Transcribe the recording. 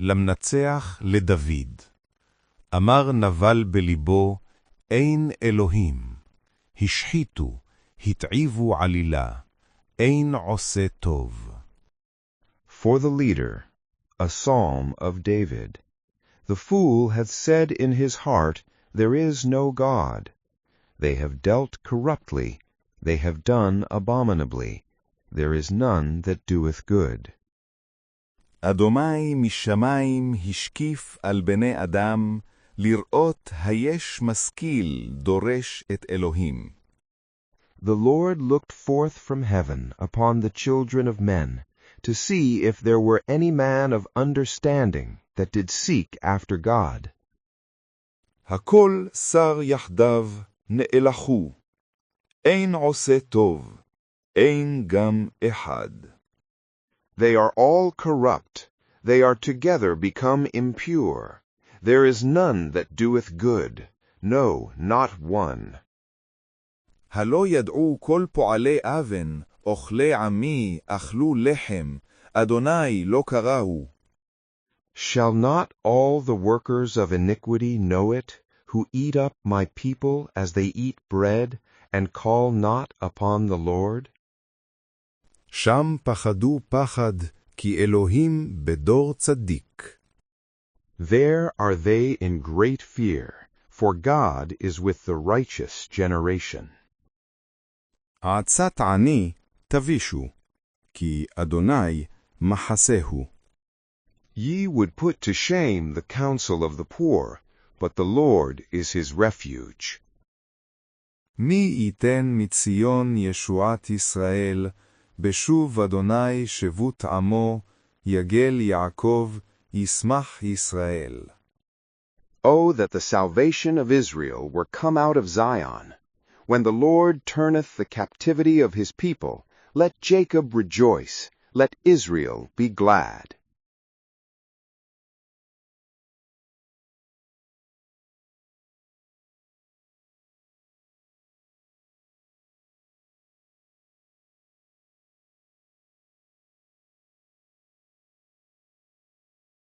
למנצח לדוד. אמר נבל בליבו, אין אלוהים. השחיתו, התעיבו עלילה, אין עושה טוב. For the leader, a psalm of David. The fool hath said in his heart, there is no God. They have dealt corruptly, they have done abominably. There is none that doeth good. אדוני משמיים השקיף על בני אדם, לראות היש משכיל דורש את אלוהים. The Lord looked forth from heaven upon the children of men, to see if there were any man of understanding that did seek after God. הכל שר יחדיו נאלחו, אין עושה טוב, אין גם אחד. They are all corrupt, they are together become impure. There is none that doeth good, no, not one. הלא ידעו כל פועלי אבן, אוכלי עמי, אכלו לחם, אדוני לא קראו. Shall not all the workers of iniquity know it, who eat up my people as they eat bread, and call not upon the Lord? שם פחדו פחד, כי אלוהים בדור צדיק. There are they in great fear, for God is with the righteous generation. עצת עני תבישו, כי אדוני מחסהו. Ye would put to shame the counsel of the poor, but the Lord is his refuge. מי ייתן מציון ישועת ישראל, בשוב אדוני שבות עמו, יגל יעקב, ישמח ישראל. Oh, that the salvation of Israel were come out of Zion. When the Lord turneth the captivity of his people, let Jacob rejoice, let Israel be glad.